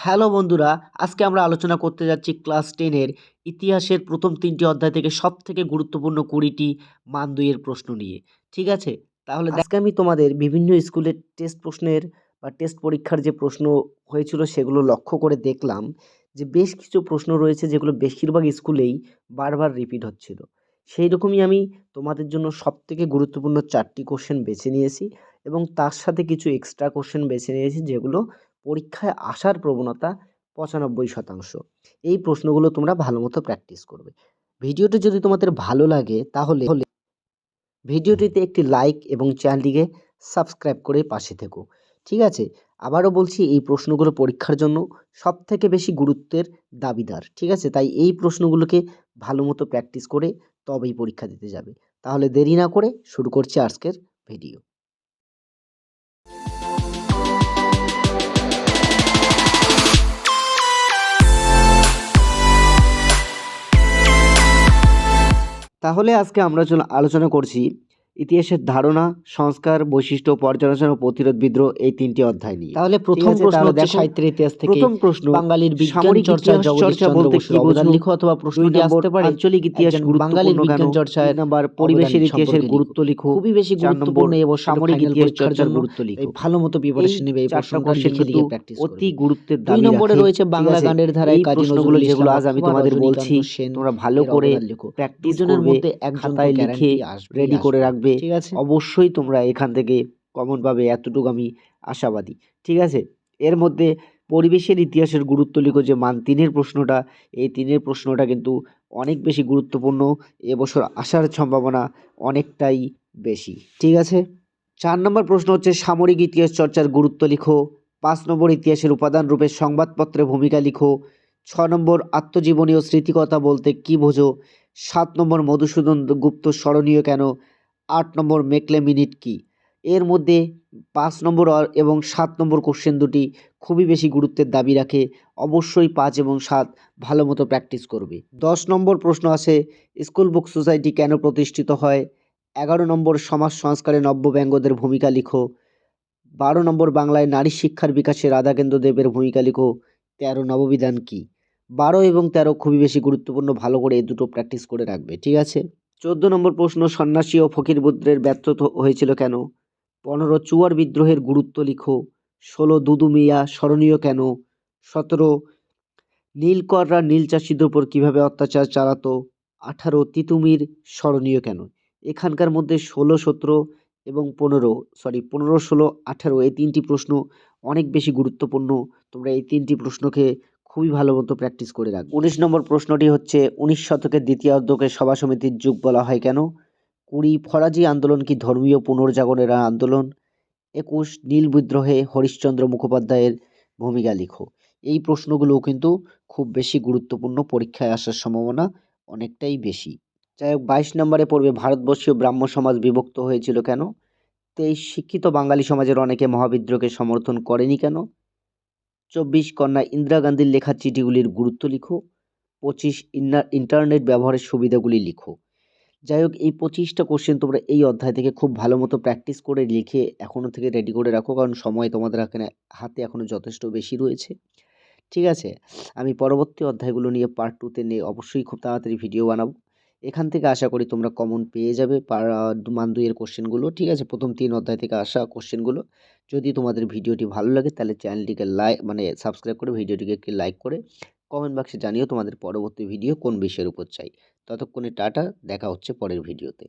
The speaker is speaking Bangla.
হ্যালো বন্ধুরা, আজকে আমরা আলোচনা করতে যাচ্ছি ক্লাস 10 এর ইতিহাসের প্রথম 3টি অধ্যায় থেকে সবথেকে গুরুত্বপূর্ণ 20টি মান 2 এর প্রশ্ন নিয়ে। ঠিক আছে? তাহলে আজকে আমি তোমাদের বিভিন্ন স্কুলের টেস্ট প্রশ্নের বা টেস্ট পরীক্ষার যে প্রশ্ন হয়েছিল সেগুলো লক্ষ্য করে দেখলাম যে বেশ কিছু প্রশ্ন রয়েছে যেগুলো বেশিরভাগ স্কুলেই বারবার রিপিট হচ্ছিল। সেই রকমই আমি তোমাদের জন্য সবথেকে গুরুত্বপূর্ণ 4টি কোশ্চেন বেছে নিয়েছি এবং তার সাথে কিছু এক্সট্রা কোশ্চেন বেছে নিয়েছি যেগুলো পরীক্ষায় আসার প্রবণতা ৯৫%। এই প্রশ্নগুলো তোমরা ভালোমতো প্র্যাকটিস করবে। ভিডিওটি যদি তোমাদের ভালো লাগে তাহলে ভিডিওটিতে একটি লাইক এবং চ্যানেলটিকে সাবস্ক্রাইব করে পাশে থেকো। ঠিক আছে? আবারও বলছি এই প্রশ্নগুলো পরীক্ষার জন্য সবথেকে বেশি গুরুত্বের দাবিদার। ঠিক আছে? তাই এই প্রশ্নগুলোকে ভালোমতো প্র্যাকটিস করে তবেই পরীক্ষা দিতে যাবে। তাহলে দেরি না করে শুরু করছি আজকের ভিডিও। তাহলে আজকে আমরা আলোচনা করছি ইতিহাসের ধারণা, সংস্কার, বৈশিষ্ট্য, পর্যালোচনা ও প্রতিরোধ বিদ্রোহ এই 3টি অধ্যায় নিয়ে। তাহলে প্রথম প্রশ্ন হচ্ছে সাহিত্যের ইতিহাস থেকে। প্রথম প্রশ্ন, বাঙালির বিজ্ঞান চর্চা জগদীশ চন্দ্র বসুর অবদান লিখো, অথবা প্রশ্নটি আসতে পারে আঞ্চলিক ইতিহাস বাঙালির বিজ্ঞান চর্চায় নাম্বার পরিবেশের ইতিহাসের গুরুত্ব লিখো। খুবই বেশি গুরুত্বপূর্ণ এবং সামরিক ইতিহাস চর্চার গুরুত্ব লিখো। ভালোমতো প্রিপারেশন নেবে এই প্রশ্নটা লিখে লিখে প্র্যাকটিস করবে। অতি গুরুত্বের দাবি রাখে। 2 নম্বরে রয়েছে বাংলা গানের ধারায় কাজী নজরুল ইসলাম, যেগুলো আজ আমি তোমাদের বলছি তোমরা ভালো করে প্র্যাকটিস করবে, খাতায় লিখে রেডি করে রাখবে। ঠিক আছে? অবশ্যই তোমরা এখান থেকে কমন পাবে, এতটুকু আমি আশাবাদী। ঠিক আছে? এর মধ্যে পরিবেশের ইতিহাসের গুরুত্ব লিখো, যে মান 3-এর প্রশ্নটা, এই 3-এর প্রশ্নটা কিন্তু অনেক বেশি গুরুত্বপূর্ণ। এবছর আসার সম্ভাবনা অনেকটাই বেশি। ঠিক আছে? 4 নম্বর প্রশ্ন হচ্ছে সামরিক ইতিহাস চর্চার গুরুত্ব লিখো। 5 নম্বর ইতিহাসের উপাদান রূপে সংবাদপত্রের ভূমিকা লিখো। 6 নম্বর আত্মজীবনী ও স্মৃতিকথা বলতে কী বোঝো। 7 নম্বর মধুসূদন গুপ্ত স্মরণীয় কেন। 8 নম্বর মেকলে মিনিট কি। এর মধ্যে 5 নম্বর এবং 7 নম্বর কোশ্চেন দুটি খুবই বেশি গুরুত্বের দাবি রাখে। অবশ্যই 5 এবং 7 ভালো মতো প্র্যাকটিস করবে। 10 নম্বর প্রশ্ন আছে স্কুল বুক সোসাইটি কেন প্রতিষ্ঠিত হয়। 11 নম্বর সমাজ সংস্কারে নব্যব্যঙ্গদের ভূমিকা লিখো। 12 নম্বর বাংলায় নারী শিক্ষার বিকাশে রাধাকেন্দ্র দেবের ভূমিকা লিখো। 13 নববিধান কি। 12 এবং 13 খুবই বেশি গুরুত্বপূর্ণ, ভালো করে এই দুটো প্র্যাকটিস করে রাখবে। ঠিক আছে? 14 নম্বর প্রশ্ন সন্ন্যাসী ও ফকির বিদ্রোহের ব্যর্থতা হয়েছিল কেন। 15 চুয়ার বিদ্রোহের গুরুত্ব লিখো। 16 দুদু মিয়া স্মরণীয় কেন। 17 নীলকররা নীল চাষীদের উপর কীভাবে অত্যাচার চালাতো। 18 তিতুমির স্মরণীয় কেন। এখানকার মধ্যে 16, 17 এবং 15 16, 18 এই 3টি প্রশ্ন অনেক বেশি গুরুত্বপূর্ণ। তোমরা এই 3টি প্রশ্নকে খুবই ভালো মতো প্র্যাকটিস করে রাখবে। 19 নম্বর প্রশ্নটি হচ্ছে 19 শতকের দ্বিতীয়ার্ধকে সভা সমিতির যুগ বলা হয় কেন। 20 ফরাজি আন্দোলন কি ধর্মীয় পুনর্জাগরণের আন্দোলন। 21 নীল বিদ্রোহে হরিশ্চন্দ্র মুখোপাধ্যায়ের ভূমিকা লিখো। এই প্রশ্নগুলোও কিন্তু খুব বেশি গুরুত্বপূর্ণ, পরীক্ষায় আসার সম্ভাবনা অনেকটাই বেশি। যাই হোক, 22 নম্বরে পড়বে ভারতবর্ষীয় ব্রাহ্ম সমাজ বিভক্ত হয়েছিল কেন। 23 শিক্ষিত বাঙালি সমাজের অনেকে মহাবিদ্রোহকে সমর্থন করেনি কেন। 24 কন্যা ইন্দিরা গান্ধীর লেখা চিঠিগুলির গুরুত্ব লিখো। 25 ইন্টারনেট ব্যবহারের সুবিধাগুলি লিখো। যাই হোক, এই 25টা কোশ্চেন তোমরা এই অধ্যায় থেকে খুব ভালো মতো প্র্যাকটিস করে লিখে এখনও থেকে রেডি করে রাখো, কারণ সময় তোমাদের হাতে এখনও যথেষ্ট বেশি রয়েছে। ঠিক আছে? আমি পরবর্তী অধ্যায়গুলো নিয়ে পার্ট 2তে নিয়ে অবশ্যই খুব তাড়াতাড়ি ভিডিও বানাবো। এখান থেকে আশা করি তোমরা কমন পেয়ে যাবে মান 2 এর কোশ্চেনগুলো। ঠিক আছে? প্রথম 3 অধ্যায় থেকে আসা কোশ্চেনগুলো। যদি তোমাদের ভিডিওটি ভালো লাগে তাহলে চ্যানেলটিকে সাবস্ক্রাইব করে ভিডিওটিকে একটি লাইক করে কমেন্ট বক্সে জানিও তোমাদের পরবর্তী ভিডিও কোন বিষয়ের উপর চাই। ততক্ষণে টাটা, দেখা হচ্ছে পরের ভিডিওতে।